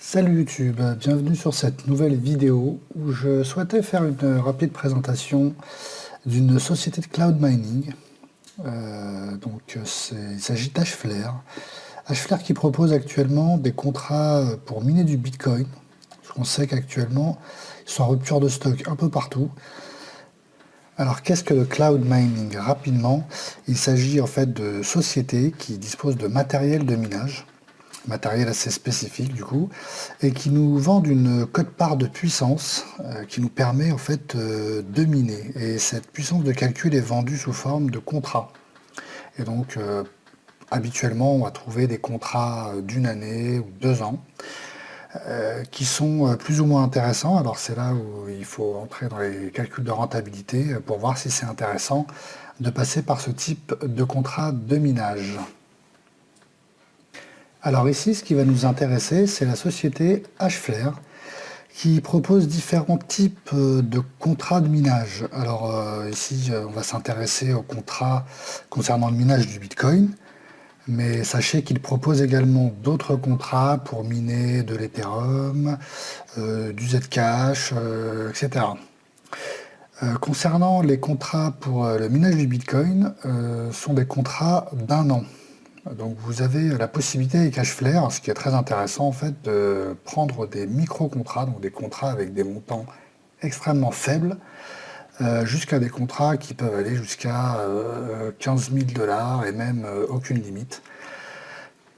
Salut YouTube, bienvenue sur cette nouvelle vidéo où je souhaitais faire une rapide présentation d'une société de cloud mining. Il s'agit d'Hflare. Hflare qui propose actuellement des contrats pour miner du Bitcoin. Parce qu'on sait qu'actuellement, ils sont en rupture de stock un peu partout. Alors qu'est-ce que le cloud mining? Rapidement, il s'agit en fait de sociétés qui disposent de matériel de minage, matériel assez spécifique du coup, et qui nous vendent une quote-part de puissance qui nous permet en fait de miner. Et cette puissance de calcul est vendue sous forme de contrats. Et donc habituellement on va trouver des contrats d'une année ou 2 ans qui sont plus ou moins intéressants. Alors c'est là où il faut entrer dans les calculs de rentabilité pour voir si c'est intéressant de passer par ce type de contrat de minage. Alors ici, ce qui va nous intéresser, c'est la société Hflare qui propose différents types de contrats de minage. Alors ici, on va s'intéresser aux contrats concernant le minage du Bitcoin, mais sachez qu'il propose également d'autres contrats pour miner de l'Ethereum, du Zcash, etc. Concernant les contrats pour le minage du Bitcoin, sont des contrats d'1 an. Donc vous avez la possibilité avec Hflare, ce qui est très intéressant en fait, de prendre des micro-contrats, donc des contrats avec des montants extrêmement faibles, jusqu'à des contrats qui peuvent aller jusqu'à 15 000 $ et même aucune limite.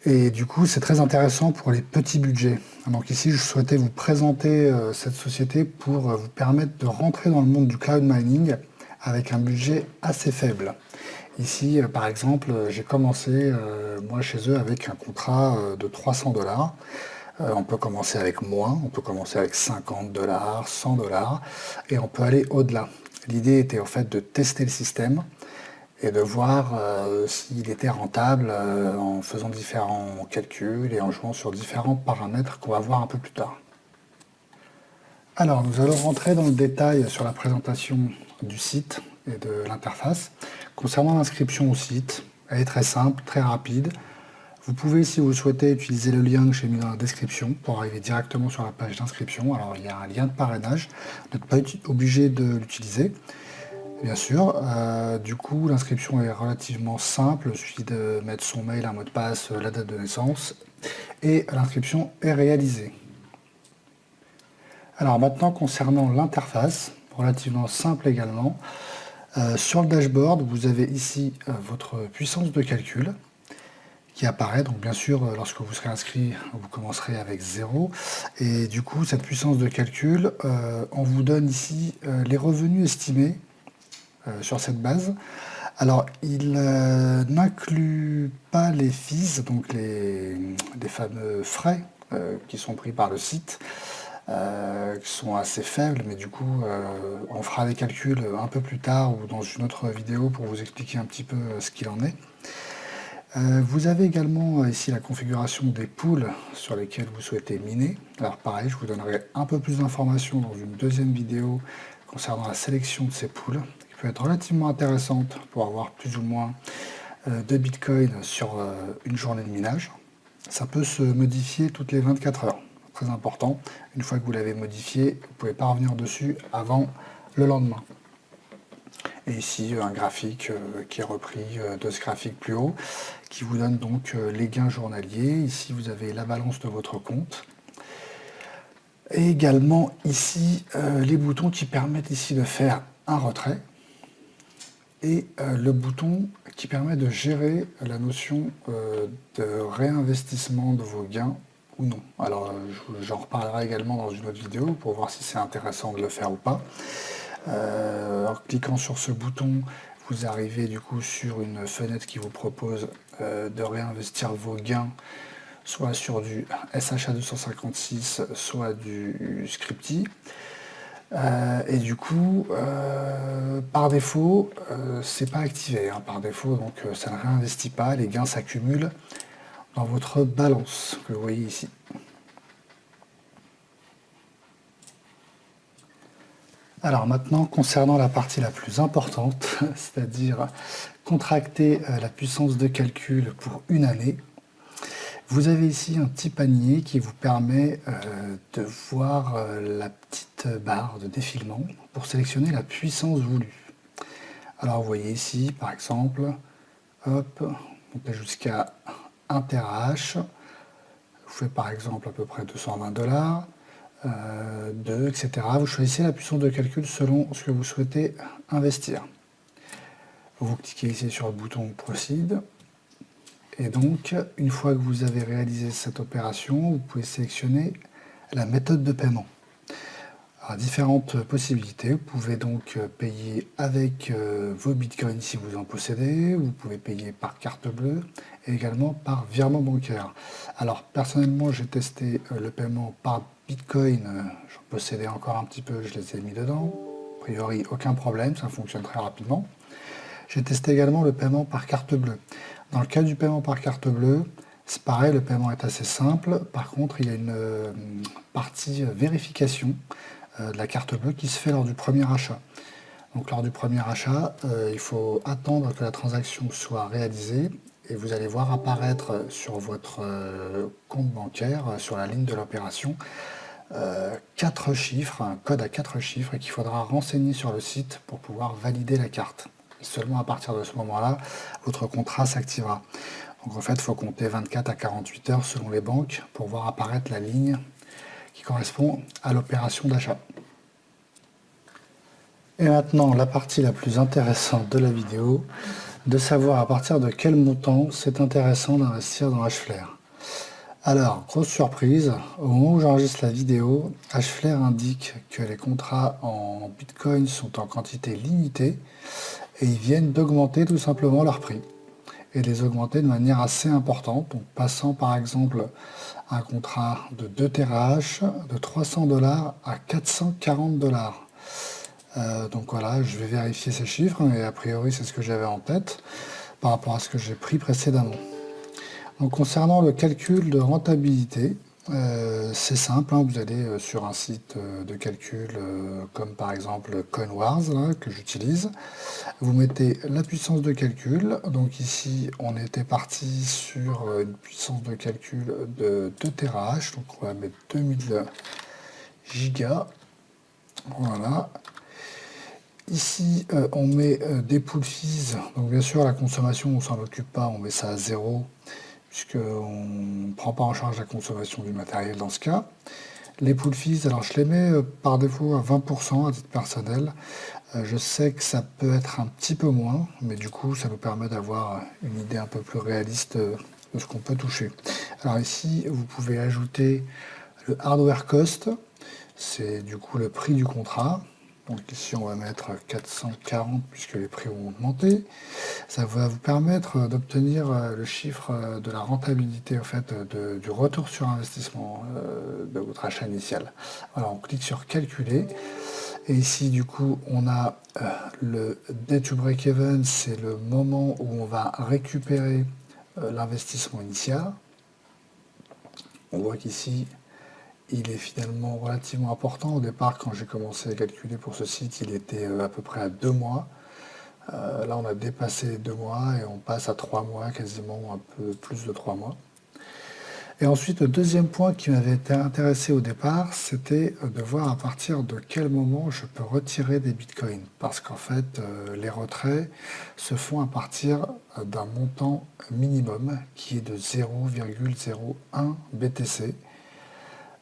Et du coup, c'est très intéressant pour les petits budgets. Donc ici, je souhaitais vous présenter cette société pour vous permettre de rentrer dans le monde du cloud mining avec un budget assez faible. Ici, par exemple, j'ai commencé, moi, chez eux, avec un contrat de 300 $. On peut commencer avec moins, on peut commencer avec 50 $, 100 $, et on peut aller au-delà. L'idée était en fait de tester le système et de voir s'il était rentable en faisant différents calculs et en jouant sur différents paramètres qu'on va voir un peu plus tard. Alors, nous allons rentrer dans le détail sur la présentation du site et de l'interface. Concernant l'inscription au site, elle est très simple, très rapide. Vous pouvez, si vous le souhaitez, utiliser le lien que j'ai mis dans la description pour arriver directement sur la page d'inscription. Alors, il y a un lien de parrainage, vous n'êtes pas obligé de l'utiliser, bien sûr. Du coup, l'inscription est relativement simple. Il suffit de mettre son mail, un mot de passe, la date de naissance, et l'inscription est réalisée. Alors maintenant, concernant l'interface, relativement simple également, sur le dashboard, vous avez ici votre puissance de calcul qui apparaît. Donc bien sûr, lorsque vous serez inscrit, vous commencerez avec 0. Et du coup, cette puissance de calcul, on vous donne ici les revenus estimés sur cette base. Alors, il n'inclut pas les fees, donc les fameux frais qui sont pris par le site, qui sont assez faibles, mais du coup, on fera des calculs un peu plus tard ou dans une autre vidéo pour vous expliquer un petit peu ce qu'il en est. Vous avez également ici la configuration des pools sur lesquels vous souhaitez miner. Alors pareil, je vous donnerai un peu plus d'informations dans une deuxième vidéo concernant la sélection de ces pools, qui peut être relativement intéressante pour avoir plus ou moins de Bitcoin sur une journée de minage. Ça peut se modifier toutes les 24 heures. Très important, une fois que vous l'avez modifié, vous ne pouvez pas revenir dessus avant le lendemain. Et ici, un graphique qui est repris de ce graphique plus haut, qui vous donne donc les gains journaliers. Ici, vous avez la balance de votre compte. Et également ici, les boutons qui permettent ici de faire un retrait. Et le bouton qui permet de gérer la notion de réinvestissement de vos gains ou non. Alors j'en reparlerai également dans une autre vidéo pour voir si c'est intéressant de le faire ou pas. En cliquant sur ce bouton, vous arrivez du coup sur une fenêtre qui vous propose de réinvestir vos gains soit sur du SHA-256, soit du Scripty. Et du coup, par défaut, c'est pas activé. Par défaut, donc ça ne réinvestit pas. Les gains s'accumulent dans votre balance que vous voyez ici. Alors maintenant, concernant la partie la plus importante, c'est-à-dire contracter la puissance de calcul pour une année, Vous avez ici un petit panier qui vous permet de voir la petite barre de défilement pour sélectionner la puissance voulue. Alors vous voyez ici par exemple, hop, on peut jusqu'à 1 TH. Vous faites par exemple à peu près 220 $, 2, etc. Vous choisissez la puissance de calcul selon ce que vous souhaitez investir. Vous cliquez ici sur le bouton Proceed. Et donc, une fois que vous avez réalisé cette opération, vous pouvez sélectionner la méthode de paiement. Alors, différentes possibilités. Vous pouvez donc payer avec vos bitcoins si vous en possédez. Vous pouvez payer par carte bleue et également par virement bancaire. Alors, personnellement, j'ai testé le paiement par bitcoin. J'en possédais encore un petit peu, je les ai mis dedans. A priori, aucun problème, ça fonctionne très rapidement. J'ai testé également le paiement par carte bleue. Dans le cas du paiement par carte bleue, c'est pareil, le paiement est assez simple. Par contre, il y a une partie vérification de la carte bleue qui se fait lors du premier achat. Donc lors du premier achat, il faut attendre que la transaction soit réalisée et vous allez voir apparaître sur votre compte bancaire, sur la ligne de l'opération, 4 chiffres, un code à 4 chiffres qu'il faudra renseigner sur le site pour pouvoir valider la carte. Seulement à partir de ce moment-là, votre contrat s'activera. Donc en fait, il faut compter 24 à 48 heures selon les banques pour voir apparaître la ligne qui correspond à l'opération d'achat. Et maintenant, la partie la plus intéressante de la vidéo, de savoir à partir de quel montant c'est intéressant d'investir dans Hflare. Alors, grosse surprise, au moment où j'enregistre la vidéo, Hflare indique que les contrats en Bitcoin sont en quantité limitée et ils viennent d'augmenter tout simplement leur prix et les augmenter de manière assez importante, donc passant par exemple un contrat de 2 TH de 300 $ à 440 $. Donc voilà, je vais vérifier ces chiffres, mais a priori c'est ce que j'avais en tête par rapport à ce que j'ai pris précédemment. Donc concernant le calcul de rentabilité, c'est simple, hein, vous allez sur un site de calcul comme par exemple CoinWars là, que j'utilise. Vous mettez la puissance de calcul. Donc ici on était parti sur une puissance de calcul de 2 TH. Donc on va mettre 2000 gigas. Voilà. Ici on met des pool fees. Donc bien sûr la consommation on s'en occupe pas, on met ça à 0. Puisqu'on ne prend pas en charge la consommation du matériel dans ce cas. Les pool fees, alors je les mets par défaut à 20% à titre personnel. Je sais que ça peut être un petit peu moins, mais du coup ça nous permet d'avoir une idée un peu plus réaliste de ce qu'on peut toucher. Alors ici, vous pouvez ajouter le hardware cost, c'est du coup le prix du contrat. Donc ici on va mettre 440 puisque les prix ont augmenté. Ça va vous permettre d'obtenir le chiffre de la rentabilité en fait, du retour sur investissement de votre achat initial. Voilà, on clique sur calculer. Et ici du coup on a le day to break even, c'est le moment où on va récupérer l'investissement initial. On voit qu'ici il est finalement relativement important. Au départ, quand j'ai commencé à calculer pour ce site, il était à peu près à 2 mois. Là, on a dépassé les 2 mois et on passe à 3 mois, quasiment un peu plus de 3 mois. Et ensuite, le deuxième point qui m'avait été intéressé au départ, c'était de voir à partir de quel moment je peux retirer des bitcoins. Parce qu'en fait, les retraits se font à partir d'un montant minimum qui est de 0,01 BTC.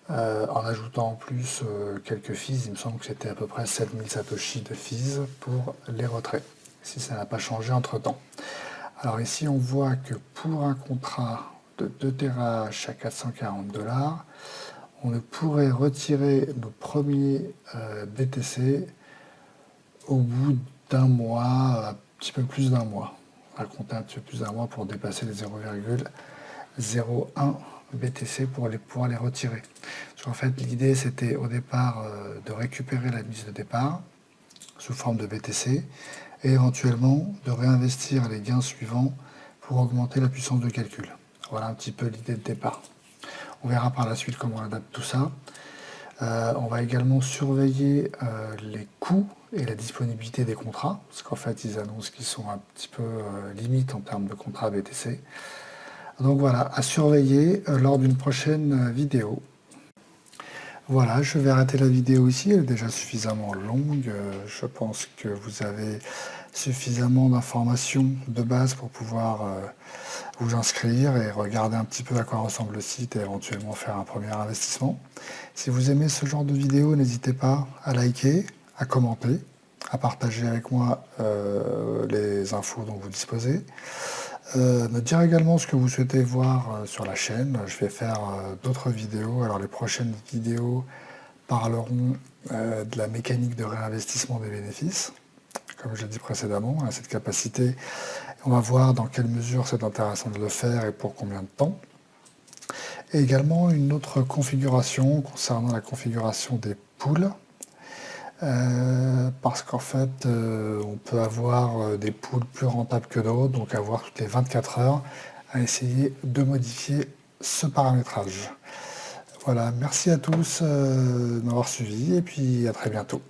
En ajoutant en plus quelques fees, il me semble que c'était à peu près 7000 satoshi de fees pour les retraits, si ça n'a pas changé entre temps. Alors ici on voit que pour un contrat de 2 TH à 440 $, on ne pourrait retirer nos premiers BTC au bout d'un mois, un petit peu plus d'un mois. On va compter un petit peu plus d'un mois pour dépasser les 0,01 BTC pour pouvoir les retirer. Parce qu'en fait, l'idée, c'était au départ de récupérer la mise de départ sous forme de BTC et éventuellement de réinvestir les gains suivants pour augmenter la puissance de calcul. Voilà un petit peu l'idée de départ. On verra par la suite comment on adapte tout ça. On va également surveiller les coûts et la disponibilité des contrats, parce qu'en fait, ils annoncent qu'ils sont un petit peu limites en termes de contrats BTC. Donc voilà, à surveiller lors d'une prochaine vidéo. Voilà, je vais arrêter la vidéo ici, elle est déjà suffisamment longue. Je pense que vous avez suffisamment d'informations de base pour pouvoir vous inscrire et regarder un petit peu à quoi ressemble le site et éventuellement faire un premier investissement. Si vous aimez ce genre de vidéo, n'hésitez pas à liker, à commenter, à partager avec moi les infos dont vous disposez. Me dire également ce que vous souhaitez voir sur la chaîne. Je vais faire d'autres vidéos. Alors les prochaines vidéos parleront de la mécanique de réinvestissement des bénéfices. Comme je l'ai dit précédemment, on a cette capacité. On va voir dans quelle mesure c'est intéressant de le faire et pour combien de temps. Et également une autre configuration concernant la configuration des poules. Parce qu'en fait, on peut avoir des poules plus rentables que d'autres, donc avoir toutes les 24 heures à essayer de modifier ce paramétrage. Voilà, merci à tous de m'avoir suivi et puis à très bientôt.